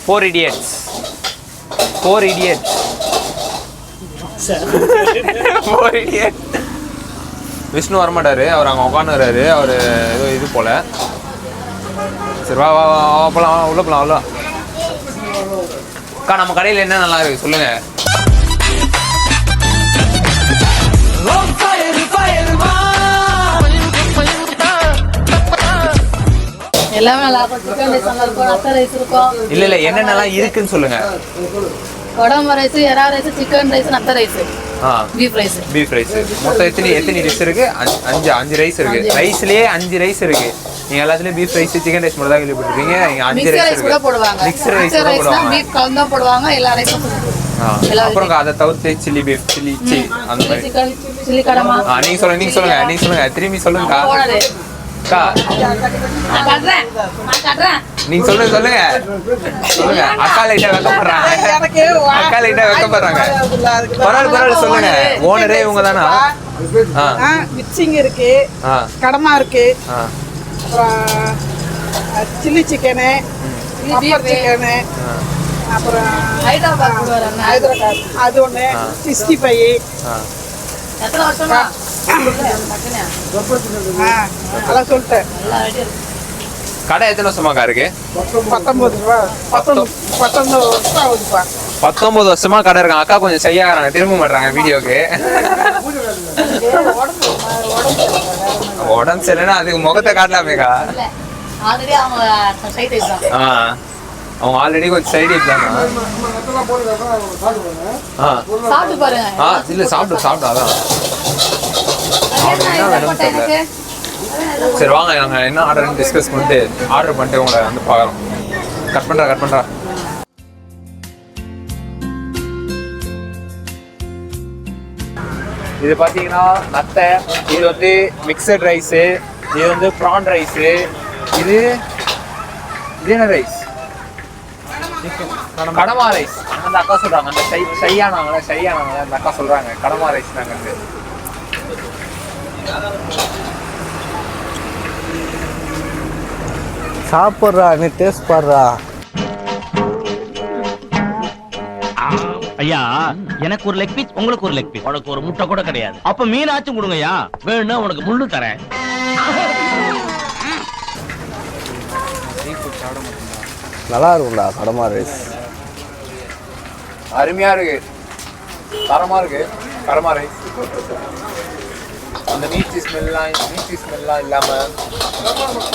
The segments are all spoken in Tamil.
4 idiots. 4 idiots. 4 idiots. விஷ்ணு வரமாட்டாரு, அவர் அங்கே உட்காந்துறாரு. அவர் ஏதோ இது போல. சரி வா வா வா போகலாம், உள்ள போகலாம். உள்ள அக்கா, நம்ம கடையில் என்ன நல்லா இருக்கு சொல்லுங்க. எல்லாமே நல்லா இருக்கும். சிக்கன் ரைஸ் நல்லா இருக்கும், நத்த ரைஸ் இருக்கும். இல்ல என்னென்னலாம் இருக்குன்னு சொல்லுங்க. குடம்பு ரைஸ், எறா ரைஸ், சிக்கன் ரைஸ், நத்த ரைஸ், பீஃப் ரைஸ். மொத்தம் எத்தனை டிஷ் இருக்கு? 5 ரைஸ் இருக்கு. ரைஸ்லயே 5 ரைஸ் இருக்கு. நீங்க எல்லாத்துலயும் பீஃப் ரைஸ், சிக்கன் ரைஸ் மட்டும் தான் கேள்விப்பட்டிருக்கீங்க. இங்க 5 ரைஸ் கூட போடுவாங்க. மிக்ஸ்டு ரைஸ் கூட போடுவாங்க. பீஃப் கலந்து போடுவாங்க. எல்லா ரைஸும் அப்புறம் அதை தவிர்த்து சில்லி பீஃப், சில்லி அந்த மாதிரி. சிக்கன், சில்லி கடமா. நீங்க சொல்லுங்க. திரும்பி சொல்லுங்கக்கா. அக்கா நீங்க சொல்லுங்க. அக்கா லைட்டா வெக்கப்படுறாங்க. பரவாயில்ல சொல்லுங்க. ஓனரே இவங்க தானா? மிக்சிங் இருக்கு, கடமா இருக்கு, அப்புறம் சில்லி சிக்கனு, சிக்கனு, அப்புறம் ஹைதராபாத் அது ஒன்று, 65. எத்தனை வருஷமா அதான் சொல்லிட்டேன். கடை எத்தனை வருஷமாக்கா இருக்கு? 19 வருஷமா கடை இருக்காங்க. அக்கா கொஞ்சம் செய்யாங்க, திரும்ப மாட்டாங்க வீடியோக்கு. உடம்பு சரியில்லைன்னா அதுக்கு முகத்தை காட்டலாமேக்கா. அவங்க ஆல்ரெடி கொஞ்சம் சைடு தானா? இல்ல சாப்பிட்டு அதான். சரி வாங்க, நாங்க என்ன ஆர்டர்னு டிஸ்கஸ் பண்ணிட்டு உங்களை வந்து பார்க்கலாம். கட் பண்றா. இது பாத்தீங்கன்னா நத்தை, இது வந்து மிக்சட் ரைஸு, இது வந்து ப்ரான் ரைஸு, இது என்ன ரைஸ்? கடமா ரைஸ். அந்த அக்கா சொல்றாங்க, அந்த ஷையானாங்களே அந்த அக்கா சொல்றாங்க கடமா ரைஸ் நாங்க. சாப்பிட்றா, நீ டேஸ்ட் பாடுறா. ஐயா, எனக்கு ஒரு லெக் பீஸ், உங்களுக்கு ஒரு லெக் பீஸ். உனக்கு ஒரு முட்டை கூட கிடையாது. அப்ப மீனாச்சும் கொடுங்கய்யா. வேணும்னா உனக்கு முள்ளு தரேன். நல்லா இருக்கும்டா கடமா ரைஸ். அருமையா இருக்கு, தரமா இருக்கு கடமா ரைஸ். அந்த நீச்சி ஸ்மெல்லாம் இல்லாம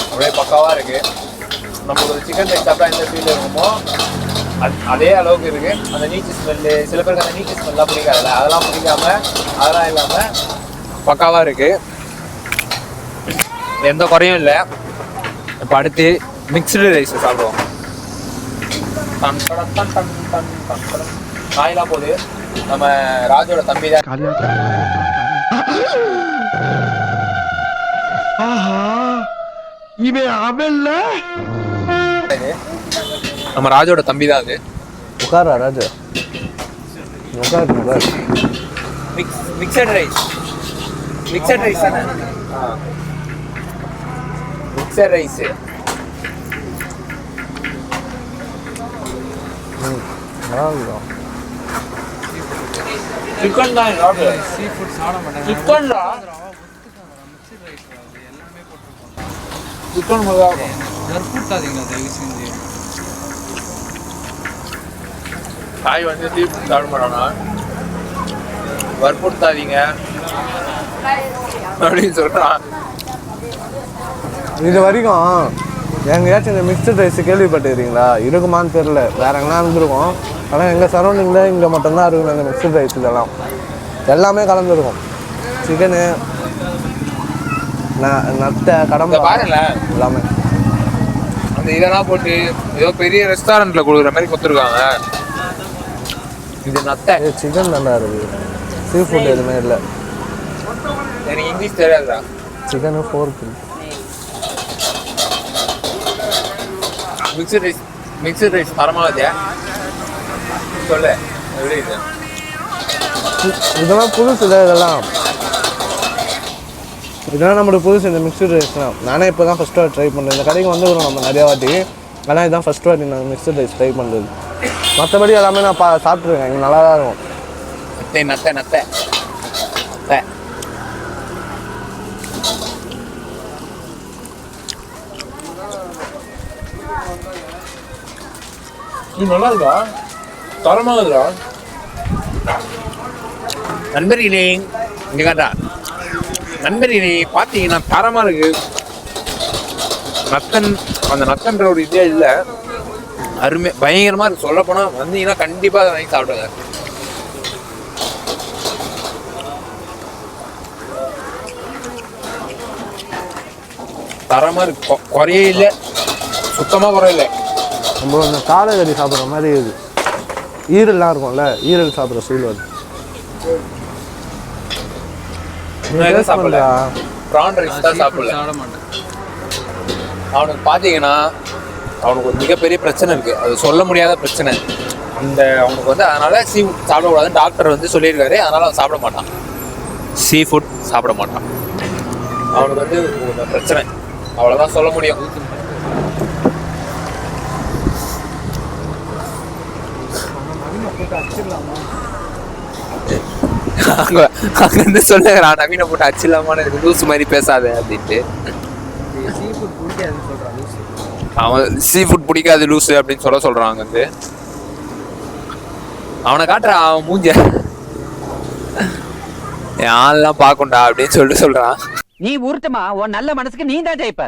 அப்படியே பக்காவா இருக்கு. நம்மளுக்கு ஒரு சிக்கன் ரைஸ் சாப்பிட்டா எந்த ஃபீல் இருக்குமோ அதே அளவுக்கு இருக்கு. அந்த நீச்சி ஸ்மெல்லு, சில பேருக்கு அந்த நீச்சி ஸ்மெல்லாம் பிடிக்காதுல்ல, அதெல்லாம் இல்லாம பக்காவா இருக்கு. எந்த குறையும் இல்லை. இப்போ அடுத்து மிக்ஸ்டு ரைஸ் சாப்பிடுவோம். காயெல்லாம் போகுது. நம்ம ராஜோட தம்பி தான். நம்ம ராஜோட தம்பி தான் அது. உட்காரா ராஜா, உட்காரு. மிக்சட் ரைஸ் தானே? மிக்சட் ரைஸ் சிக்கன் தான். சீ ஃபுட் சாப்பிட மாட்டாங்க. சிக்கன் காய் வந்து சீ ஃபுட் சாப்பிட மாட்டாங்க. வற்புறுத்தாதீங்க அப்படின்னு சொல்றான். இது வரைக்கும் எங்கேயாச்சும் இந்த மிக்சட் ரைஸ் கேள்விப்பட்டுக்கிறீங்களா? இருக்குமான்னு தெரியல, வேற எங்கன்னா இருந்துருக்கும். ஆனால் எங்கள் சரௌண்டிங்கில் இங்கே மட்டும்தான் இருக்கணும் அந்த மிக்சட் ரைஸ். இதெல்லாம் எல்லாமே கலந்துருக்கும். சிக்கனு, நத்தை, கடம்பு பாருங்கள எல்லாமே அந்த இதெல்லாம் போட்டு ஏதோ பெரிய ரெஸ்டாரண்ட்ல கொடுக்குற மாதிரி கொடுத்துருக்காங்க. இது நத்தை, சிக்கன் நல்லா இருக்குது. சீ ஃபுட் எதுவுமே இல்லை. எனக்கு இங்கிலீஷ் தெரியாதுடா. Chicken 4 kilo. மிக்சட் ரைஸ் தரமா இல்லையா? சொல்லு எப்படி இது? இதெல்லாம் புதுசு இல்லை. இதெல்லாம் நம்மளுக்கு புதுசு இந்த மிக்சட் ரைஸ்லாம். நானே இப்போ தான் ஃபஸ்ட்டு ட்ரை பண்ணுறேன். இந்த கடைக்கு வந்து நம்ம நிறையா வாட்டி ஆனால் இதுதான் ஃபஸ்ட் வாட்டி நான் மிக்சட் ரைஸ் ட்ரை பண்ணுறது. மற்றபடி எல்லாமே நான் சாப்பிட்ருக்கேன், இங்கே நல்லா தான் இருக்கும். நத்தை நத்தை நத்தை இது நல்லா இருக்கா, தரமாக இருக்குதா நண்பர்களே. இங்கே காட்டா நண்பர்களே, பார்த்தீங்கன்னா தரமாக இருக்கு. நத்தன் அந்த நத்தன்ற ஒரு இதே இல்லை, அருமை பயங்கரமாக இருக்கு. சொல்ல போனால் வந்தீங்கன்னா கண்டிப்பாக அதை வாங்கி சாப்பிடுங்க. தரமாக இருக்கு, குறையே இல்லை, சுத்தமாக குறையில்லை. நம்ம அந்த காடை கறி சாப்பிட்ற மாதிரி இது ஈரல்லாம் இருக்கும்ல, ஈரல் சாப்பிட்ற ஃபீல் வருது. சாப்பிடல, ப்ரான் ரைஸ் தான் சாப்பிடல. அவனுக்கு பார்த்தீங்கன்னா அவனுக்கு ஒரு மிகப்பெரிய பிரச்சனை இருக்குது, அது சொல்ல முடியாத பிரச்சனை. அந்த அவனுக்கு வந்து அதனால சீ ஃபுட் சாப்பிடக்கூடாதுன்னு டாக்டர் வந்து சொல்லியிருக்காரு. அதனால அவன் சாப்பிட மாட்டான், சீ ஃபுட் சாப்பிட மாட்டான். அவனுக்கு வந்து ஒரு பிரச்சனை, அவ்வளோதான் சொல்ல முடியும். அங்கிருந்து சொல்லுறான், நவீன போட்டு அச்சில்லாம லூஸ் மாதிரி பேசாத அப்படின்ட்டு. அவன் சீ ஃபுட் பிடிக்காது லூஸு அப்படின்னு சொல்றான். அங்கிருந்து அவனை காட்டுறான், அவன் மூஞ்ச யாரெல்லாம் பார்க்கண்டா அப்படின்னு சொல்றான். நீ ஊர்த்தமா உன் நல்ல மனசுக்கு நீ தான் ஜெயிப்ப.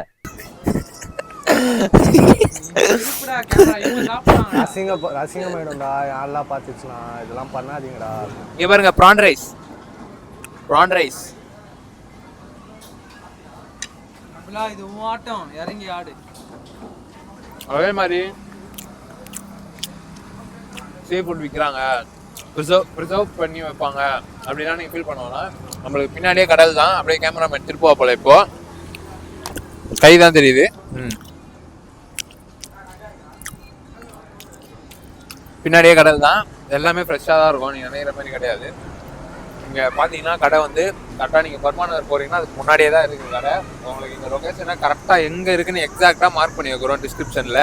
அசிங்கமாயிடும்டா, யாரெல்லாம் பார்த்துச்சுனா இதெல்லாம் பண்ணாதீங்கடா. இங்க பாருங்க, ப்ரான் ரைஸ், ப்ரான் ரைஸ். இது ஆட்டம் இறங்கி ஆடு. அதே மாதிரி சீ ஃபுட் விற்கிறாங்க, ப்ரிசர்வ் பண்ணி வைப்பாங்க அப்படின்னா நீங்கள் ஃபீல் பண்ணுவோம்னா, நம்மளுக்கு பின்னாடியே கடல் தான். அப்படியே கேமராமேன் திருப்புவா போல, இப்போ கை தான் தெரியுது. பின்னாடியே கடல் தான், எல்லாமே ஃப்ரெஷ்ஷாக தான் இருக்கும், நீங்கள் நினைக்கிற மாதிரி கிடையாது. இங்கே பார்த்தீங்கன்னா கடை வந்து கரெக்டாக நீங்கள் பர்மா நகர் போகிறீங்கன்னா அதுக்கு முன்னாடியே தான் இருக்குது கடை. உங்களுக்கு இந்த லொக்கேஷனை கரெக்டாக எங்கே இருக்குன்னு எக்ஸாக்டாக மார்க் பண்ணி வைக்கிறோம் டிஸ்கிரிப்ஷனில்,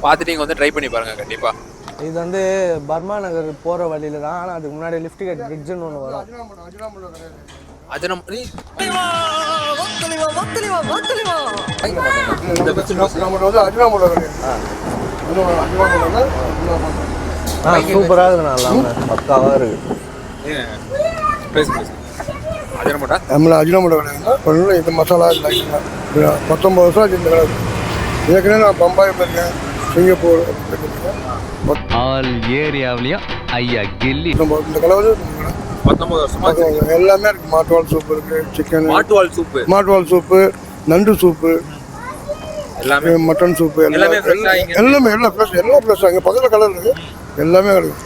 பார்த்துட்டு நீங்கள் வந்து ட்ரை பண்ணி பாருங்கள் கண்டிப்பாக. இது வந்து பர்மா நகர் போகிற வழியில் தான், ஆனால் அதுக்கு முன்னாடி லிஃப்ட் கேட் பிரிட்ஜுன்னு ஒன்று வரும். சூப்பராக இருக்கு, நல்லா பக்காவாக இருக்கு. அஜினமோட்டோ கிடையாது, இந்த மசாலா 19 வருஷம் இந்த கடை. ஏற்கனவே நான் பம்பாய் போயிருக்கேன், சிங்கப்பூர் ஆல் ஏரியாவிலையும் ஐயா கில்லி. இந்த கடை வந்து 19 வருஷமா எல்லாமே இருக்கு. மாட்டுவால் சூப்பு இருக்கு, சிக்கன் மாட்டுவால் சூப்பு, நண்டு சூப்பு, எல்லாமே மட்டன் சூப்பு, எல்லாமே எல்லாம் ஃப்ரெஷ், எல்லாம் ஃப்ரெஷ். அங்கே பக்கத்தில் கடை இருக்கு, எல்லாமே கிடைக்கும்.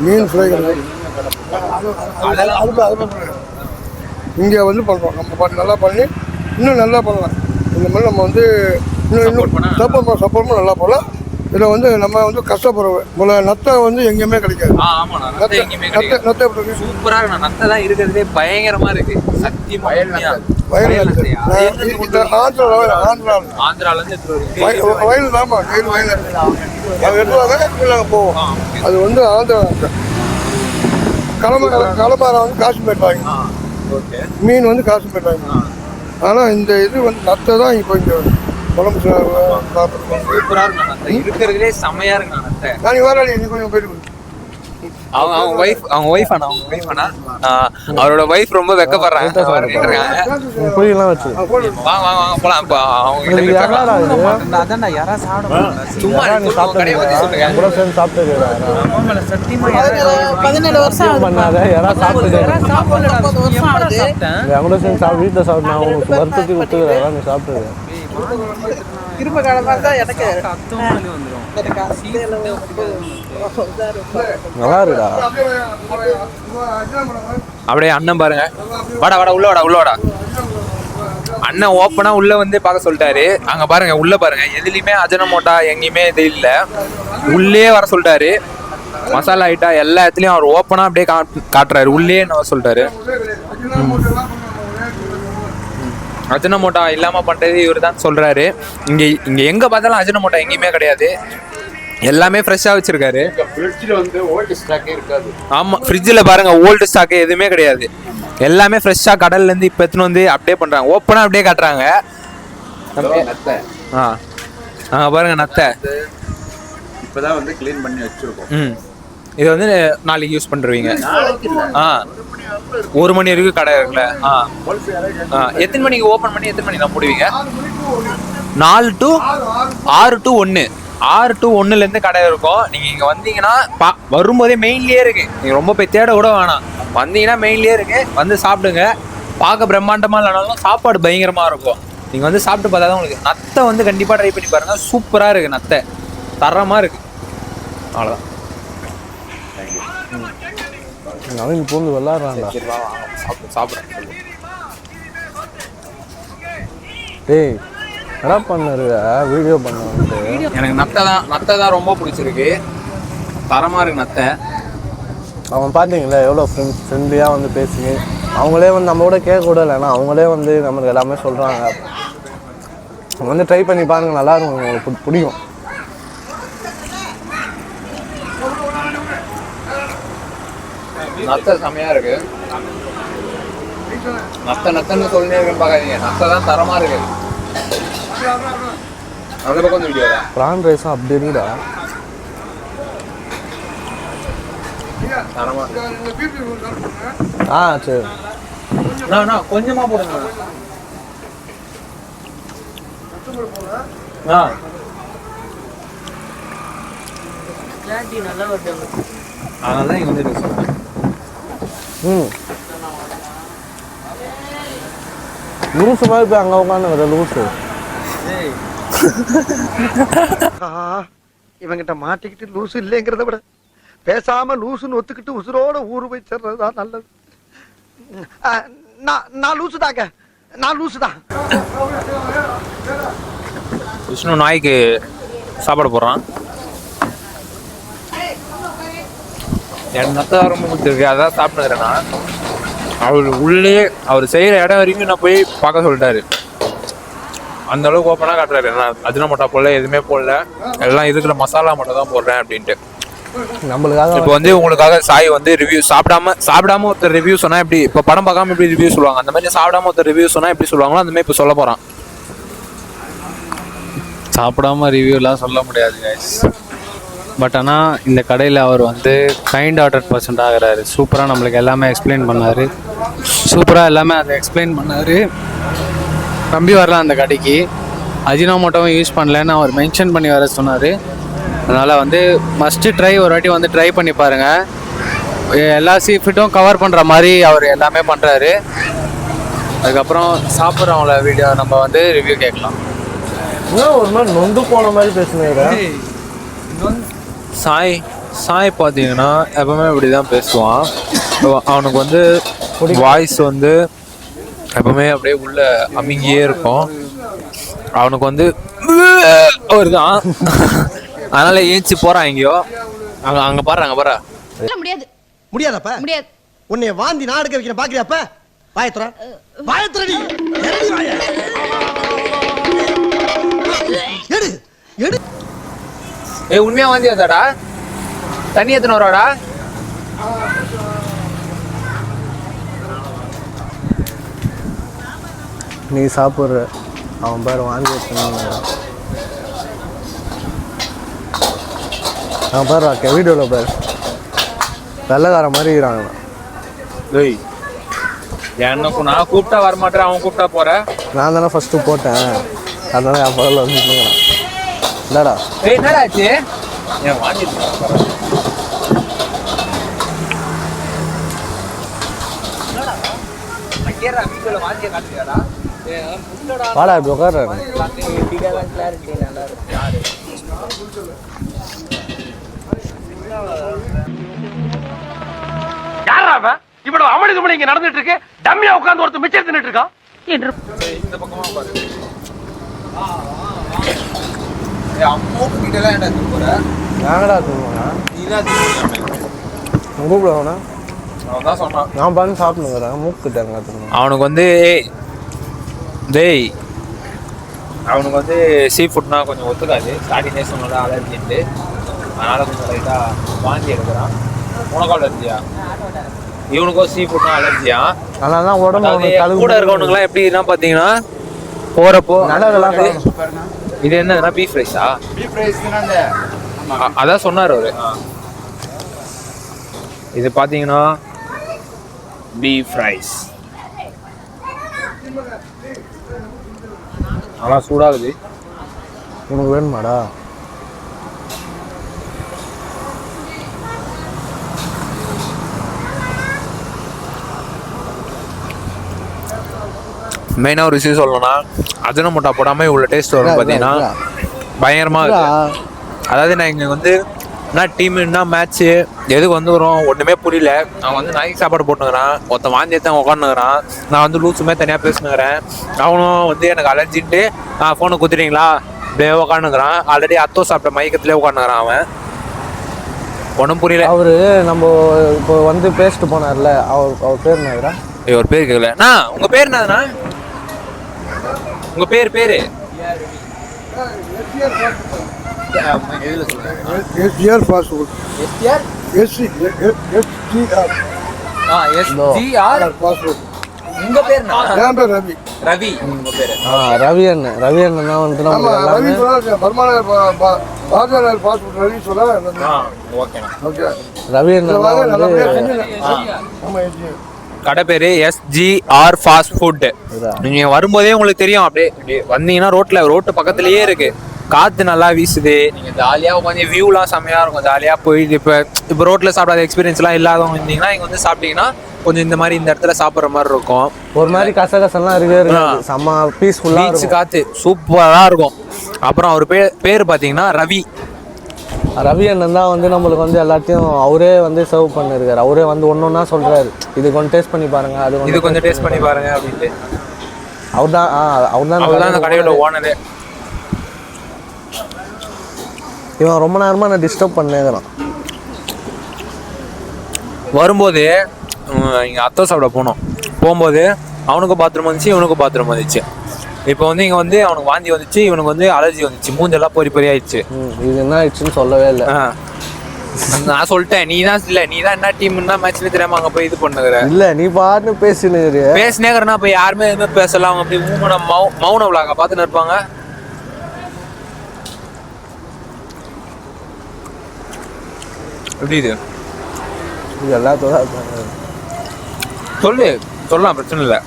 மீன் ஃப்ரை கிடைக்கும். இங்கே வந்து பண்ணுறோம், நம்ம நல்லா பண்ணி இன்னும் நல்லா பண்ணலாம். இந்த மாதிரி நம்ம வந்து இன்னும் சப்போர்ட் நல்லா போகலாம். இதில் வந்து நம்ம வந்து கஷ்டப்படுறோம். நத்தை வந்து எங்கேயுமே கிடைக்காது. நத்தை சூப்பரா இருக்கு. நத்தை தான் இருக்கிறதே பயங்கரமா இருக்கு. சத்தியம் வயல் தான்மா, வயல் அது எடுத்துவாங்க, போவோம். அது வந்து ஆந்திரா களமாரம் வந்து காஷ்மீர் வாங்கி, மீன் வந்து காஷ்மீர் வாங்கி. ஆனால் இந்த இது வந்து நத்தை தான் இப்போ இங்கே குழம்பு இருக்கிறதுலே செம்மையா இருக்கு. நான் வரல, நீ கொஞ்சம் போயிட்டு அவங்க ஒய்ஃப் அவரோட ஒய்ஃப் ரொம்ப வெக்கப்படுறாங்க. புரியலாம் வச்சு வாங்க வாங்க வாங்க போலாம். இப்போ அவங்க அதான்டா யாரா சாப்பிடுவாங்க. சும்மா நீ சாப்பிட்டு கூட சேர்ந்து சாப்பிட்டு 17 வருஷம் பண்ணாத யாராவது சாப்பிட்டு கூட சேர்ந்து சாப்பிட்டு வீட்டில் சாப்பிட்டு நான் உங்களுக்கு வருத்தத்துக்கு விட்டுக்கிறேன். நீ சாப்பிட்டு இரும்பு காலமாக தான் எனக்கு நல்லா இருக்குடா. அப்படியே அண்ணன் பாருங்க, வாடா உள்ள வாடா. அண்ணன் ஓப்பனா உள்ள வந்து பார்க்க சொல்லிட்டாரு. அங்க பாருங்க, உள்ள பாருங்க, எதுலையுமே அஜினமோட்டோ எங்கேயுமே இது இல்லை. உள்ளே வர சொல்லிட்டாரு. மசாலா ஐட்டா எல்லா இடத்துலயும் அவர் ஓப்பனா அப்படியே காட்டுறாரு. உள்ளே என்ன சொல்லிட்டாரு. அஜினமோட்டோ இல்லாமல் பண்ணுறது இவர் தான் சொல்கிறாரு. இங்கே எங்கே பார்த்தாலும் அஜினமோட்டோ எங்கேயுமே கிடையாது, எல்லாமே ஃப்ரெஷ்ஷாக வச்சுருக்காரு. ஃப்ரிட்ஜில் வந்து ஓல்டு ஸ்டாக்கே இருக்காது. ஆமாம், ஃப்ரிட்ஜில் பாருங்கள் ஓல்டு ஸ்டாக்கு எதுவுமே கிடையாது, எல்லாமே ஃப்ரெஷ்ஷாக கடல்லேருந்து இப்போ எடுத்துன்னு வந்து அப்படியே பண்ணுறாங்க, ஓப்பனாக அப்படியே காட்டுறாங்க. நத்தை பாருங்கள் நத்தை இப்போ தான் வந்து க்ளீன் பண்ணி வச்சுருக்கோம். இது வந்து நாளைக்கு யூஸ் பண்ணுறீங்க. 1 மணி வரைக்கும் கடை இருக்குல்ல. எத்தனை மணிக்கு ஓப்பன் பண்ணி எத்தனை மணிக்கு தான் போடுவீங்க? 4 to 6 to 1. 6 to 1லேருந்து கடை இருக்கும். நீங்கள் இங்கே வந்தீங்கன்னா வரும்போதே மெயின்லேயே இருக்குது, நீங்கள் ரொம்ப போய் தேட கூட வேணாம், வந்தீங்கன்னா மெயின்லேயே இருக்குது, வந்து சாப்பிடுங்க. பார்க்க பிரம்மாண்டமாக இல்லைனாலும் சாப்பாடு பயங்கரமாக இருக்கும். நீங்கள் வந்து சாப்பிட்டு பார்த்தா தான் உங்களுக்கு. நத்தை வந்து கண்டிப்பாக ட்ரை பண்ணி பாருங்கள், சூப்பராக இருக்குது, நத்தை தரமாக இருக்குது. அவ்வளோதான். அவன் இப்போ வந்து விளாட்றான்டா. சாப்பிட்றேன். டேய் என்ன பண்ணாரு வீடியோ பண்ண வந்து? எனக்கு நத்தை தான் ரொம்ப பிடிச்சிருக்கு, தரமாக இருக்குது நத்தை. அவன் பார்த்தீங்களா எவ்வளோ ஃப்ரெண்ட்லியாக வந்து பேசுங்க. அவங்களே வந்து நம்ம கூட கேட்க கூட இல்லைன்னா அவங்களே வந்து நம்மளுக்கு எல்லாமே சொல்கிறாங்க. வந்து ட்ரை பண்ணி பாருங்கள், நல்லாயிருக்கும், உங்களுக்கு பிடிக்கும். நத்தை செமையாக இருக்கு. நத்தைன்னு சொல்லி இருக்குன்னு பார்க்காதீங்க, நத்தை தான் தரமாக இருக்கு. அந்த பக்கம் வந்து வீடியோ ப்ரான் ரைஸும் அப்படி இருக்குடா, தரமாக. சரி கொஞ்சமாக போடுங்க. அதனால தான் இங்கே வந்து சொல்கிறேன். லூஸு மாதிரி போய் அங்கே உட்காந்து லூஸு. இவங்கிட்ட மாட்டிக்கிட்டு லூசு இல்லைங்கிறத விட பேசாம லூசுன்னு ஒத்துக்கிட்டு உசுரோட ஊரு போய் சேர்றதுதான் நல்லது. நான் லூசு தாங்க, நான் லூசு தான். விஷ்ணு நாய்க்கு சாப்பாடு போடுறான். எனக்கு நத்தை ரொம்ப பிடிச்சிருக்கு, அதான் சாப்பிட்டுக்கிறேன் நான். அவர் உள்ளே அவர் செய்கிற இடம் வரைக்கும் நான் போய் பார்க்க சொல்லிட்டாரு, அந்த அளவுக்கு ஓப்பனாக காட்டுறாரு. நான் அஜினமோட்டோ போடல, எதுவுமே போடல, எல்லாம் இருக்கிற மசாலா மட்டும் தான் போடுறேன் அப்படின்ட்டு. நம்மளுக்காக இப்போ வந்து உங்களுக்காக சாய் வந்து ரிவ்யூ சாப்பிடாம ஒருத்தர் ரிவ்யூ சொன்னால் எப்படி, இப்போ படம் பார்க்காம எப்படி ரிவ்யூ சொல்லுவாங்க, அந்த மாதிரி சாப்பிடாம ஒருத்தர் ரிவ்யூ சொன்னால் எப்படி சொல்லுவாங்களோ அந்த மாதிரி இப்போ சொல்ல போகிறான். சாப்பிடாம ரிவ்யூலாம் சொல்ல முடியாது கைஸ். பட் ஆனால் இந்த கடையில் அவர் வந்து கைண்ட் ஹார்ட்டட் பர்சன்ட் ஆகிறாரு. சூப்பராக நம்மளுக்கு எல்லாமே எக்ஸ்பிளைன் பண்ணார், சூப்பராக எல்லாமே அதை எக்ஸ்பிளைன் பண்ணார். நம்பி வரலாம் அந்த கடைக்கு. அஜினோமோட்டோவும் யூஸ் பண்ணலன்னு அவர் மென்ஷன் பண்ணி வர சொன்னார். அதனால் வந்து மஸ்ட்டு ட்ரை, ஒரு வாட்டி வந்து ட்ரை பண்ணி பாருங்கள். எல்லா சீஃபுட்டும் கவர் பண்ணுற மாதிரி அவர் எல்லாமே பண்ணுறாரு. அதுக்கப்புறம் சாப்பிட்றவங்கள வீடியோ நம்ம வந்து ரிவ்யூ கேட்கலாம். ஒரு மாதிரி நொந்து போன மாதிரி பேசுனேன். சாய் பார்த்தீங்கன்னா எப்பவுமே இப்படி தான் பேசுவான். அவனுக்கு வந்து வாய்ஸ் வந்து எப்பவுமே அப்படியே உள்ள அமுங்கியே இருக்கும். அவனுக்கு வந்து ஒரு தான், அதனால ஏஞ்சி போறான் எங்கேயோ. அங்க பாரு முடியாது முடியாதப்ப முடியாது. உன்னை வாந்தி நாடுக்க வைக்கிற பாக்குறியாப்ப? வாயத்துறடி எடு எடு. உண்மையா வாந்தியாதாடா? தண்ணி எத்தனை வராடா? நீ சாப்பிட்ற அவன் பேர் வாந்தி எடுத்துன்னு அவன் பேர் வீடியோவில் பேர் வெள்ளைக்கார மாதிரி இருக்கிறாங்க. எனக்கு நான் கூப்பிட்டா வரமாட்டேன், அவன் கூப்பிட்டா போற. நான் தானே ஃபஸ்ட்டு போட்டேன், அதனால என் பகலில் வந்து இல்லடா. என்னடா ஆச்சு? ஏன் வாந்தி வாடா இப்படி உட்கார. இவ்வளவு அமளி இங்க நடந்துட்டு இருக்கு, டம்மியா உட்கார்ந்து ஒருத்தர் மிச்சம் தின்னுட்டு இருக்கான். இந்த பக்கமா பாரு. அம்மாவுக்கு கிட்டலாம் ஏன்டா போற? நாங்கடா தூங்குவோண்ணா, நீதான் கூப்பிடுவோண்ணா. அவன் தான் சொன்னான் நான் பார்த்து சாப்பிடுங்கிறேன் மூக்கிட்டாங்க. அவனுக்கு வந்து டேய் அவனுக்கு வந்து சீ ஃபுட்னா கொஞ்சம் ஒத்துக்காது. ஸ்டார்டிங் டேஸ் சொன்னோட அலர்ஜின்ட்டு, அதனால கொஞ்சம் லைட்டாக வாந்தி எடுக்கிறான். உனக்கும் அலர்ஜியா? இவனுக்கும் சீ ஃபுட்னா அலர்ஜியா? அதனால தான் உடம்பு கூட இருக்கவனுக்குலாம் எப்படின்னா பார்த்தீங்கன்னா போகிறப்போ இது என்னதுன்னா பீஃப் ரைஸா? பீஃப் ரைஸ் அதான் சொன்னார் அவரு. இது பார்த்தீங்கன்னா பீஃப் ரைஸ். ஆனால் சூடாகுது. உனக்கு வேணுமாடா? மெயினாக ஒரு விஷயம் சொல்லணும்னா அஜினோமோட்டோ போடாமல் இவ்வளோ டேஸ்ட் வரும் பார்த்தீங்கன்னா பயங்கரமாக இருக்கு. அதாவது நான் இங்கே வந்து என்ன டீமு என்ன மேட்ச்சு எதுக்கு வந்து வரும் ஒன்றுமே புரியல. அவன் வந்து நாய்க்கு சாப்பாடு போட்டுனுங்கிறான், ஒருத்தன் வாந்தி எடுத்து உட்காந்துக்கிறான், நான் வந்து லூசுமே தனியாக பேசினுக்கிறேன். அவனும் வந்து எனக்கு அலர்ஜின்ட்டு ஃபோனை குத்துறீங்களா அப்படியே உட்காந்துக்கிறான். ஆல்ரெடி அத்தோ சாப்பிட்ட மயக்கத்துலேயே உட்காந்துக்கிறான். அவன் ஒன்றும் புரியல. அவரு நம்ம இப்போ வந்து பேசிட்டு போனார்ல, அவர் பேர் என்னதுடா? ஒரு பேர் கேட்கலண்ணா. உங்கள் பேர் என்னதுண்ணா? உங்கள் பேர் SGR fast food. SGR fast food. உங்கள் பேர் என் பேர் ரவி. ரவி. உங்கள் பேர்? ரவி அண்ணன். ரவி அண்ணன் தான் வந்து நம்ம ரவி சொன்னா பர்மாநகர் பாஜநகர் ஃபாஸ்ட் ஃபுட் ரவி சொன்னா ஓகேண்ணா. ஓகே. ரவி அண்ணன் கடை பேரு SGR ஃபாஸ்ட் ஃபுட். நீங்க வரும்போதே உங்களுக்கு தெரியும். அப்படியே வந்தீங்கன்னா ரோட்டு பக்கத்துலயே இருக்கு. காத்து நல்லா வீசுது. நீங்க ஜாலியா உட்காந்து வியூலாம் செம்மையா இருக்கும். ஜாலியா போயிட்டு இப்போ ரோட்ல சாப்பிடாத எக்ஸ்பீரியன்ஸ்லாம் இல்லாதவங்க இருந்தீங்கன்னா இங்க வந்து சாப்பிட்டீங்கன்னா கொஞ்சம் இந்த மாதிரி இந்த இடத்துல சாப்பிட்ற மாதிரி இருக்கும். ஒரு மாதிரி கசகசம்லாம் இருக்கு. செம்ம பீஸ்ஃபுல்லா பீச் காத்து சூப்பரா இருக்கும். அப்புறம் அவர் பேர் பாத்தீங்கன்னா ரவி. ரவி அண்ணன் தான் வந்து நம்மளுக்கு வந்து எல்லாத்தையும் அவரே வந்து சர்வ் பண்ணிருக்காரு. அவரே வந்து ஒன்னொன்னா சொல்றாரு, இது கொஞ்சம் டேஸ்ட் பண்ணி பாருங்க, அது கொஞ்சம் டேஸ்ட் பண்ணி பாருங்க அப்படின்ட்டு. அவர் தான் அந்த கடையோட ஓனரு. இவன் ரொம்ப நேரமா நான் டிஸ்டர்ப் பண்ணேங்கிறான். வரும்போது இங்கே அத்தை சாப்பிட போகும்போது அவனுக்கும் பாத்ரூம் வந்துச்சு, இவனுக்கும் பாத்ரூம் வந்துச்சு. இப்போ வந்து இங்கே வந்து அவனுக்கு வாந்தி வந்துச்சு, இவனுக்கு வந்து அலர்ஜி வந்துச்சு, மூஞ்செல்லாம் பொறி ஆயிடுச்சு. இது என்ன ஆயிடுச்சுன்னு சொல்லவே இல்லை. நான் சொல்லிட்டேன், நீ தான் என்ன டீம்னா மேட்ச்ல தெரியாம அங்கே போய் இது பண்ணுகிற. இல்லை நீ பாட்டு பேசினேங்கிறனா இப்போ யாருமே எதுவுமே பேசலாம். அவங்க அப்படி மௌன விளாக பார்த்துன்னு இருப்பாங்க. எப்படி இது எல்லாத்தோட சொல்லலாம், பிரச்சனை இல்லை.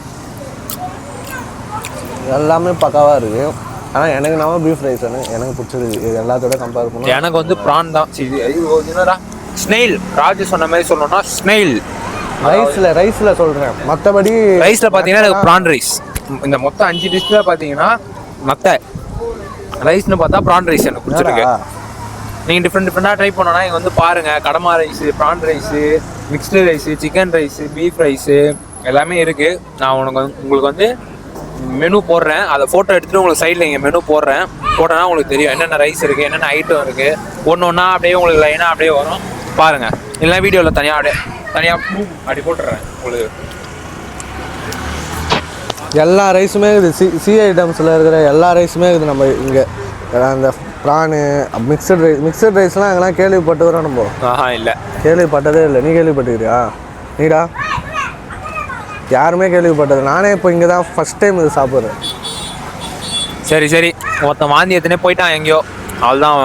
எல்லாமே பக்காவாக இருக்கு. ஆனால் எனக்கு நம்ம பீஃப் ரைஸ் எனக்கு பிடிச்சிருக்கு. இது எல்லாத்தோட கம்பேர் பண்ணி எனக்கு வந்து ப்ரான் தான். என்னடா ஸ்னெயில், ராஜு சொன்ன மாதிரி சொல்லணும்னா ஸ்னெயில் ரைஸில் சொல்கிறேன். மற்றபடி ரைஸில் பார்த்தீங்கன்னா எனக்கு ப்ரான் ரைஸ். இந்த மொத்தம் 5 டிஷ்ஷில் பார்த்தீங்கன்னா மற்ற ரைஸ்னு பார்த்தா ப்ரான் ரைஸ் எனக்கு பிடிச்சிருக்கு. நீங்கள் டிஃப்ரெண்ட்டாக ட்ரை பண்ணோன்னா இங்கே வந்து பாருங்கள். கடமா rice, prawn rice, mixed rice, chicken rice, beef rice எல்லாமே இருக்குது. நான் உங்களுக்கு வந்து மெனு போடுறேன். அதை ஃபோட்டோ எடுத்துகிட்டு உங்களுக்கு சைடில் இங்கே மெனு போட்டோன்னா உங்களுக்கு தெரியும் என்னென்ன ரைஸ் இருக்குது, என்னென்ன ஐட்டம் இருக்குது. ஒன்று அப்படியே உங்களுக்கு லைனாக அப்படியே வரும் பாருங்கள். இல்லைனா வீடியோவில் தனியாக அப்படி போட்டுடுறேன் உங்களுக்கு. எல்லா ரைஸுமே இருக்குது. சி ஐட்டம்ஸில் இருக்கிற எல்லா ரைஸுமே இருக்குது. நம்ம இங்கே அந்த ப்ரானு, மிக்சட் ரைஸ்லாம் எங்கெல்லாம் கேள்விப்பட்டுக்கிறோம் நம்ம? இல்லை, கேள்விப்பட்டதே இல்லை. நீ கேள்விப்பட்டுக்கிறியா? நீடா? யாருமே கேள்விப்பட்டது. நானே இப்போ இங்கே தான் ஃபஸ்ட் டைம் இது சாப்பிட்றேன். சரி ஒருத்தன் வாந்தி எத்தனே போயிட்டான் எங்கேயோ. அவள்தான்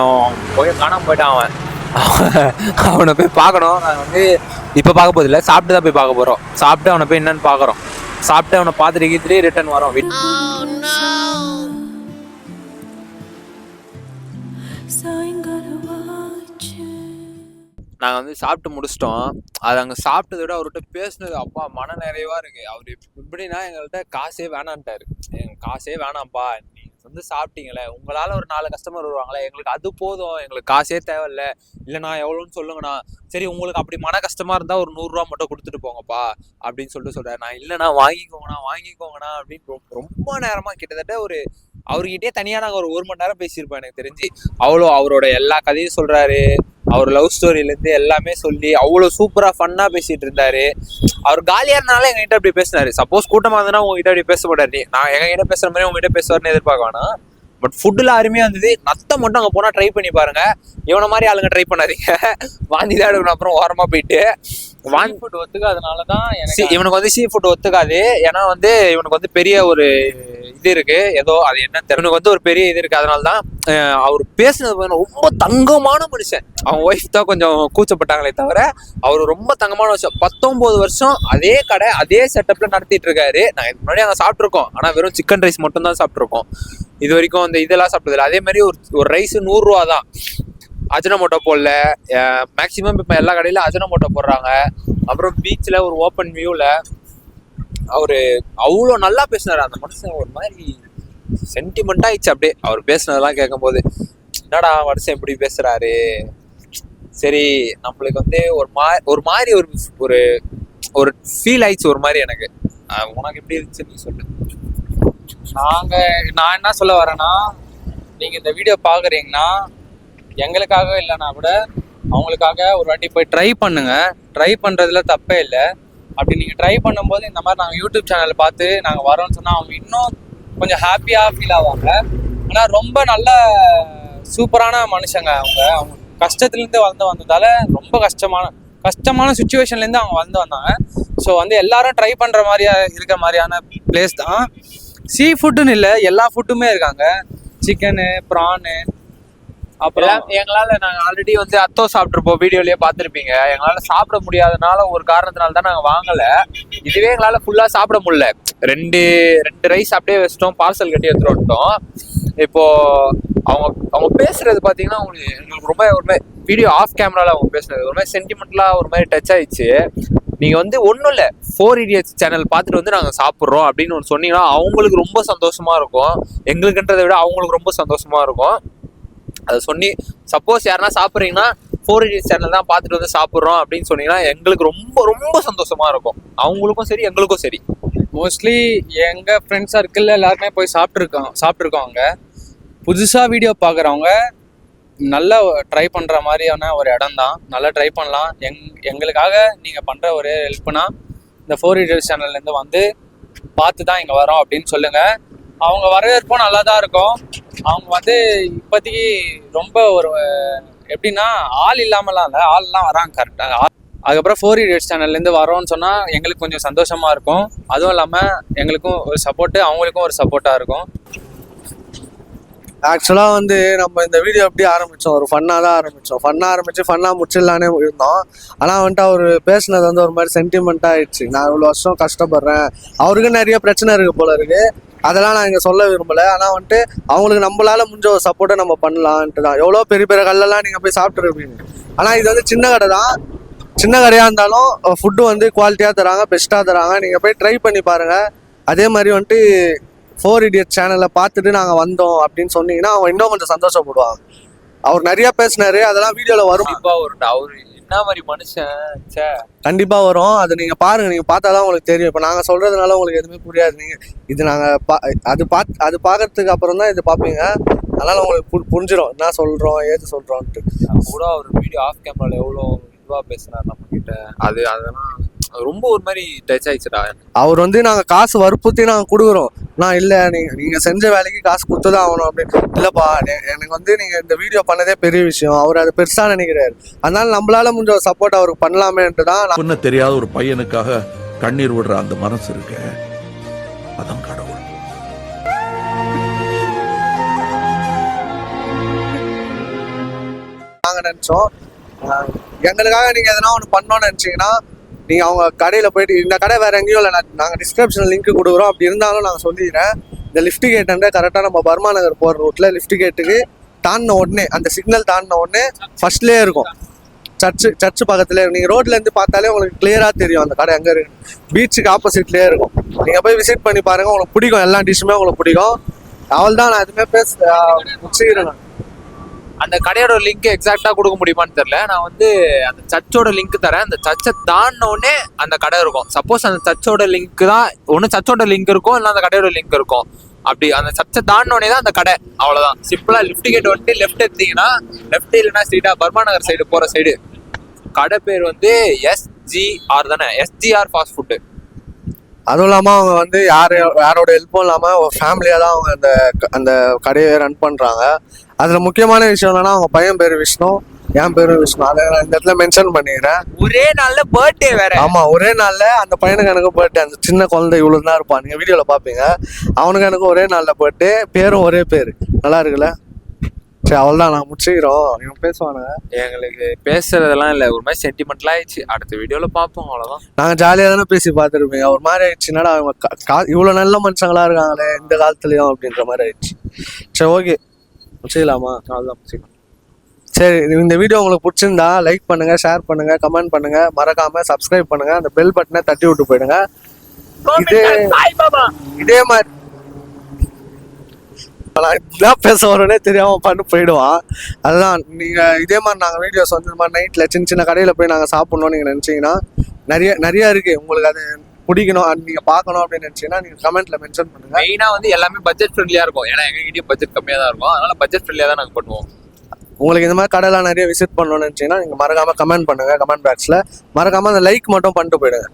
போய் காணாமல் போயிட்டான் அவன். அவனை போய் பார்க்கணும். நான் வந்து இப்போ பார்க்க போதில்லை, சாப்பிட்டு தான் போய் பார்க்க போகிறோம். சாப்பிட்டு அவனை போய் என்னன்னு பார்க்குறோம். சாப்பிட்டு அவனை பார்த்துட்டு ரிட்டர்ன் வரோம். நாங்கள் வந்து சாப்பிட்டு முடிச்சிட்டோம். அது அங்கே சாப்பிட்டதை விட அவர்கிட்ட பேசினது அப்பா மன நிறைவாக இருக்குது. அவர் எப்படின்னா எங்கள்கிட்ட காசே வேணான்ட்டார். எங்கள் காசே வேணாம்ப்பா, நீங்கள் வந்து சாப்பிட்டீங்களே, உங்களால் ஒரு 4 கஸ்டமர் வருவாங்களே, எங்களுக்கு அது போதும், எங்களுக்கு காசே தேவையில்லை. இல்லைண்ணா எவ்வளோன்னு சொல்லுங்கண்ணா. சரி உங்களுக்கு அப்படி மன கஷ்டமாக இருந்தால் ஒரு 100 ரூபா மட்டும் கொடுத்துட்டு போங்கப்பா அப்படின்னு சொல்கிறேன். நான் இல்லைண்ணா வாங்கிக்கோங்கண்ணா அப்படின்னு ரொம்ப நேரமாக கிட்டத்தட்ட அவர்கிட்டயே தனியாக நாங்கள் ஒரு 1 மணி நேரம் பேசியிருப்போம் எனக்கு தெரிஞ்சு. அவரோட எல்லா கதையும் சொல்கிறாரு. அவர் லவ் ஸ்டோரியிலேருந்து எல்லாமே சொல்லி அவ்வளோ சூப்பராக ஃபன்னாக பேசிட்டு இருந்தாரு. அவர் காலியாக இருந்தாலும் எங்ககிட்ட அப்படி பேசினாரு. சப்போஸ் கூட்டமாக இருந்ததுன்னா உங்ககிட்ட அப்படி பேச மாட்டாரு. நான் எங்ககிட்ட பேசுகிற மாதிரி உங்ககிட்ட பேசுவார்னு எதிர்பார்க்க வேணாம். பட் ஃபுட்டில் அருமையாக இருந்தது. நத்தை மட்டும் அங்கே போனால் ட்ரை பண்ணி பாருங்க. இவனை மாதிரி ஆளுங்க ட்ரை பண்ணாதீங்க, வாந்தி தான் எடுக்கணும். அப்புறம் ஓரமாக போயிட்டு ஃபுட் ஒத்துக்காதனால தான் இவனுக்கு வந்து சீ ஃபுட் ஒத்துக்காது. ஏன்னா வந்து இவனுக்கு வந்து பெரிய ஒரு இது இருக்கு, ஏதோ அது என்னன்னு தெரியல. இவனுக்கு வந்து ஒரு பெரிய இது இருக்கு. அதனால தான் அவர் பேசுனது ரொம்ப தங்கமான மனுஷன். அவன் ஒய்ஃப் தான் கொஞ்சம் கூச்சப்பட்டாங்களே தவிர அவர் ரொம்ப தங்கமான மனுஷன். 19 வருஷம் அதே கடை அதே செட்டப்ல நடத்திட்டு இருக்காரு. நாங்கள் இதுக்கு முன்னாடி அங்கே சாப்பிட்ருக்கோம், ஆனால் வெறும் சிக்கன் ரைஸ் மட்டும் தான் சாப்பிட்ருக்கோம். இது வரைக்கும் அந்த இதெல்லாம் சாப்பிட்டதில்லை. அதே மாதிரி ஒரு ரைஸ் 100 ரூபா தான். அஜினமோட்டோ போடல. மேக்சிமம் இப்போ எல்லா கடையிலும் அஜினமோட்டோ போடுறாங்க. அப்புறம் பீச்சில் ஒரு ஓப்பன் வியூவில் அவர் அவ்வளோ நல்லா பேசினார். அந்த மனுஷன் ஒரு மாதிரி சென்டிமெண்ட் ஆயிடுச்சு அப்படியே அவர் பேசுனதெல்லாம் கேட்கும்போது. என்னடா மனுஷன் எப்படி பேசுறாரு, சரி நம்மளுக்கு வந்து ஒரு மாதிரி ஒரு ஃபீல் ஆயிடுச்சு ஒரு மாதிரி எனக்கு. உனக்கு எப்படி இருந்துச்சு நீ சொல்லு. நான் என்ன சொல்ல வரேன்னா, நீங்கள் இந்த வீடியோ பார்க்குறீங்கன்னா எங்களுக்காக இல்லைன்னா கூட அவங்களுக்காக ஒரு வாட்டி போய் ட்ரை பண்ணுங்க. ட்ரை பண்ணுறதுல தப்பே இல்லை. அப்படி நீங்கள் ட்ரை பண்ணும்போது இந்த மாதிரி நாங்கள் யூடியூப் சேனல் பார்த்து நாங்கள் வரோம்னு சொன்னால் அவங்க இன்னும் கொஞ்சம் ஹாப்பியாக ஃபீல் ஆவாங்க. ஆனால் ரொம்ப நல்ல சூப்பரான மனுஷங்க. அவங்க கஷ்டத்துலேருந்து வந்ததால ரொம்ப கஷ்டமான சுச்சுவேஷன்லேருந்து அவங்க வந்தாங்க. ஸோ வந்து எல்லாரும் ட்ரை பண்ணுற மாதிரியா இருக்கிற மாதிரியான பிளேஸ் தான். சீ ஃபுட்டுன்னு இல்லை, எல்லா ஃபுட்டுமே இருக்காங்க. சிக்கனு, ப்ரானு, அப்புறம் எங்களால் நாங்கள் ஆல்ரெடி வந்து அத்தோ சாப்பிட்ருப்போம், வீடியோலயே பார்த்துருப்பீங்க. எங்களால் சாப்பிட முடியாதனால ஒரு காரணத்தினால தான் நாங்கள் வாங்கலை. இதுவே எங்களால் ஃபுல்லாக சாப்பிட முடியல. ரெண்டு ரைஸ் அப்படியே வச்சிட்டோம், பார்சல் கட்டி எடுத்துட்டு வந்துட்டோம். இப்போ அவங்க பேசுறது பார்த்தீங்கன்னா எங்களுக்கு ரொம்ப ஒரு மாதிரி வீடியோ ஆஃப் கேமரால அவங்க பேசுறது ஒரு மாதிரி சென்டிமெண்டலாக ஒரு மாதிரி டச் ஆயிடுச்சு. நீங்கள் வந்து ஒன்றும் இல்லை, 4 Idiots சேனல் பார்த்துட்டு வந்து நாங்கள் சாப்பிட்றோம் அப்படின்னு ஒன்று சொன்னீங்கன்னா அவங்களுக்கு ரொம்ப சந்தோஷமா இருக்கும். எங்களுக்குன்றதை விட அவங்களுக்கு ரொம்ப சந்தோஷமா இருக்கும். அதை சொன்னி சப்போஸ் யாருன்னா சாப்பிட்றீங்கன்னா 4 Idiots சேனல் தான் பார்த்துட்டு வந்து சாப்பிட்றோம் அப்படின்னு சொன்னீங்கன்னா எங்களுக்கு ரொம்ப ரொம்ப சந்தோஷமா இருக்கும். அவங்களுக்கும் சரி எங்களுக்கும் சரி. மோஸ்ட்லி எங்கள் ஃப்ரெண்ட்ஸ் சர்க்கிளில் எல்லாருமே போய் சாப்பிட்ருக்கோங்க. புதுசாக வீடியோ பார்க்குறவங்க நல்லா ட்ரை பண்ணுற மாதிரியான ஒரு இடம் தான். நல்லா ட்ரை பண்ணலாம். எங்களுக்காக நீங்கள் பண்ணுற ஒரு ஹெல்ப்னா இந்த 4 Idiots சேனல்லேருந்து வந்து பார்த்து தான் இங்கே வரோம் அப்படின்னு சொல்லுங்கள். அவங்க வரவேற்பும் நல்லா தான் இருக்கும். அவங்க வந்து இப்போதைக்கு ரொம்ப ஒரு எப்படின்னா ஆள் இல்லாமலாம் இல்லை, ஆள்லாம் வராங்க கரெக்டாக. அதுக்கப்புறம் 4 Idiots சேனல்லேருந்து வரோன்னு சொன்னால் எங்களுக்கு கொஞ்சம் சந்தோஷமாக இருக்கும். அதுவும் இல்லாமல் எங்களுக்கும் ஒரு சப்போர்ட்டு, அவங்களுக்கும் ஒரு சப்போர்ட்டாக இருக்கும். ஆக்சுவலாக வந்து நம்ம இந்த வீடியோ எப்படி ஆரம்பித்தோம், ஒரு ஃபன்னாக தான் ஆரம்பித்தோம். ஃபன்னாக முடிச்சிடலானே இருந்தோம். ஆனால் வந்துட்டு அவர் பேசுனது வந்து ஒரு மாதிரி சென்டிமெண்ட்டாக ஆயிடுச்சு. நான் இவ்வளோ வருஷம் கஷ்டப்படுறேன், அவருக்கு நிறைய பிரச்சனை இருக்குது போல இருக்குது, அதெல்லாம் நான் இங்கே சொல்ல விரும்பலை. ஆனால் வந்துட்டு அவங்களுக்கு நம்மளால முடிஞ்ச ஒரு சப்போர்ட்டை நம்ம பண்ணலான்ட்டு தான். எவ்வளோ பெரிய பெரிய கல்லெல்லாம் நீங்கள் போய் சாப்பிட்ருப்பீங்க. ஆனால் இது வந்து சின்ன கடை தான். சின்ன கடையாக இருந்தாலும் ஃபுட்டு வந்து குவாலிட்டியாக தராங்க, பெஸ்ட்டாக தராங்க. நீங்கள் போய் ட்ரை பண்ணி பாருங்கள். அதே மாதிரி வந்துட்டு 4 Idiots சேனலை பார்த்துட்டு நாங்கள் வந்தோம் அப்படின்னு சொன்னீங்கன்னா அவங்க இன்னும் கொஞ்சம் சந்தோஷப்படுவாங்க. அவர் நிறைய பேசினாரு, அதெல்லாம் வீடியோவில் வரும். அவர் என்ன மாதிரி மனுஷன் கண்டிப்பாக வரும். அது நீங்கள் பாருங்கள், நீங்கள் பார்த்தா தான் உங்களுக்கு தெரியும். இப்போ நாங்கள் சொல்கிறதுனால உங்களுக்கு எதுவுமே புரியாது. நீங்கள் இது நாங்கள் அது பார்க்கறதுக்கு அப்புறம் தான் இது பார்ப்பீங்க. அதனால் உங்களுக்கு புரிஞ்சிடும் என்ன சொல்கிறோம், ஏது சொல்கிறோன்ட்டு. கூட அவர் வீடியோ ஆஃப் கேமராவில் எவ்வளோ இதுவாக பேசுகிறார் நம்மக்கிட்ட, அதெல்லாம் ரொம்ப ஒரு மாதிரி டச் ஆயிடுச்சுடா. அவர் வந்து நாங்கள் காசு வற்புறுத்தி நாங்கள் கொடுக்குறோம். நான் இல்லை நீங்கள் செஞ்ச வேலைக்கு காசு கொடுத்து தான் ஆகணும் அப்படின்னு. இல்லைப்பா, எனக்கு வந்து நீங்கள் இந்த வீடியோ பண்ணதே பெரிய விஷயம், அவர் அதை பெருசாக நினைக்கிறாரு. அதனால நம்மளால முடிஞ்ச சப்போர்ட் அவருக்கு பண்ணலாமேன்ட்டு தான். நான் தெரியாத ஒரு பையனுக்காக கண்ணீர் விடுற அந்த மனசு இருக்கு, அதான் கடவுள். நாங்கள் நினச்சோம் எங்களுக்காக நீங்கள் எதனா ஒன்று பண்ணோன்னு நினச்சிங்கன்னா நீங்கள் அவங்க கடையில் போயிட்டு, இந்த கடை வேறு எங்கேயும் இல்லை, நாங்கள் டிஸ்கிரிப்ஷனில் லிங்க் கொடுக்குறோம். அப்படி இருந்தாலும் நாங்கள் சொல்லிடுறேன். இந்த லிஃப்ட் கேட்டு கரெக்டாக நம்ம பர்மா நகர் போகிற ரூட்டில் லிஃப்ட் கேட்டுக்கு தாண்டின உடனே, அந்த சிக்னல் தாண்டின உடனே ஃபர்ஸ்ட்லேயே இருக்கும் சர்ச்சு பக்கத்துலேயே. நீங்கள் ரோட்லேருந்து பார்த்தாலே உங்களுக்கு கிளியராக தெரியும் அந்த கடை எங்கே இருக்கு. பீச்சுக்கு ஆப்போசிட்லேயே இருக்கும். நீங்கள் போய் விசிட் பண்ணி பாருங்கள், உங்களுக்கு பிடிக்கும். எல்லா டிஷ்ஷுமே உங்களுக்கு பிடிக்கும். அவள் தான் நான் எதுவுமே முடிச்சுக்கிறேன். அந்த கடையோட லிங்க் எக்ஸாக்டா கொடுக்க முடியுமான்னு தெரியல. நான் வந்து அந்த சர்ச்சோட லிங்க் தரேன். அந்த சர்ச்சை தாண்டினோடனே அந்த கடை இருக்கும். சப்போஸ் அந்த சர்ச்சோட லிங்க் தான் ஒன்று, சர்ச்சோட லிங்க் இருக்கும், இல்லை அந்த கடையோட லிங்க் இருக்கும். அப்படி அந்த சர்ச்சை தாண்டினோடனே தான் அந்த கடை, அவ்வளோதான். சிம்பிளா லிஃப்ட் கேட் வந்துட்டு லெஃப்ட் எடுத்தீங்கன்னா லெஃப்ட் இல்லைன்னா ஸ்ட்ரீட்டா பர்மா நகர் சைடு போற சைடு கடை பேர் வந்து SGR தானே, SGR ஃபாஸ்ட் ஃபுட்டு. அதுவும் இல்லாமல் அவங்க வந்து யாரோட ஹெல்ப்பும் இல்லாமல் ஒரு ஃபேமிலியாக தான் அவங்க அந்த கடையை ரன் பண்ணுறாங்க. அதில் முக்கியமான விஷயம் என்னன்னா அவங்க பையன் பேர் விஷ்ணு, என் பேரும் விஷ்ணு. அதை நான் இந்த இடத்துல மென்ஷன் பண்ணிக்கிறேன். ஒரே நாள்ல பர்த்டே வேற. ஆமாம், ஒரே நாளில் அந்த பையனுக்கு எனக்கு பர்த்டே. அந்த சின்ன குழந்தை இவ்வளோ தான் இருப்பான், நீங்கள் வீடியோவில் பார்ப்பீங்க. அவனுக்கு எனக்கு ஒரே நாளில் பர்த்டே, பேரும் ஒரே பேர். நல்லா இருக்குல்ல? சரி, அவ்வளோதான், நான் முடிச்சுக்கிறோம். இவன் பேசுவானுங்க. எங்களுக்கு பேசுறதெல்லாம் இல்லை, ஒரு மாதிரி சென்டிமெண்ட்லாம் ஆயிடுச்சு. அடுத்த வீடியோவில் பார்ப்போம், அவ்வளோதான். நாங்கள் ஜாலியாக தானே பேசி பார்த்துருப்பீங்க. ஒரு மாதிரி ஆயிடுச்சுன்னா அவங்க இவ்வளோ நல்ல மனுஷங்களா இருக்காங்களே இந்த காலத்துலேயும் அப்படின்ற மாதிரி ஆயிடுச்சு. சரி, ஓகே, முடிச்சுக்கலாமா? அவ்வளோதான், முடிச்சுக்கலாம். சரி, இந்த வீடியோ உங்களுக்கு பிடிச்சிருந்தா லைக் பண்ணுங்க, ஷேர் பண்ணுங்க, கமெண்ட் பண்ணுங்க, மறக்காம சப்ஸ்கிரைப் பண்ணுங்க, அந்த பெல் பட்டனை தட்டி விட்டு போயிடுங்க. இதே மாதிரி என்ன பேச வரனே தெரியாம பண்ணி போயிடுவான். அதுதான், நீங்க இதே மாதிரி நாங்கள் வீடியோஸ் வந்து இந்த மாதிரி நைட்ல சின்ன சின்ன கடையில போய் நாங்கள் சாப்பிடணும்னு நீங்க நினைச்சீங்கன்னா நிறைய இருக்கு. உங்களுக்கு அது பிடிக்கணும், நீங்க பார்க்கணும் அப்படின்னு நினைச்சீங்கன்னா நீங்க கமெண்ட்ல மென்ஷன் பண்ணுங்க. மெயினா வந்து எல்லாமே பட்ஜெட் ஃப்ரெண்ட்லியா இருக்கும். ஏன்னா எங்ககிட்டயும் பட்ஜெட் கம்மியா தான் இருக்கும், அதனால பட்ஜெட் ஃப்ரெண்ட்லியா தான் நாங்கள் பண்ணுவோம். உங்களுக்கு இந்த மாதிரி கடையெல்லாம் நிறைய விசிட் பண்ணணும்னு நினைச்சீங்கன்னா நீங்க மறக்காம கமெண்ட் பண்ணுங்க. கமெண்ட் பாக்ஸ்ல மறக்காம அந்த லைக் மட்டும் பண்ணிட்டு போயிடுங்க.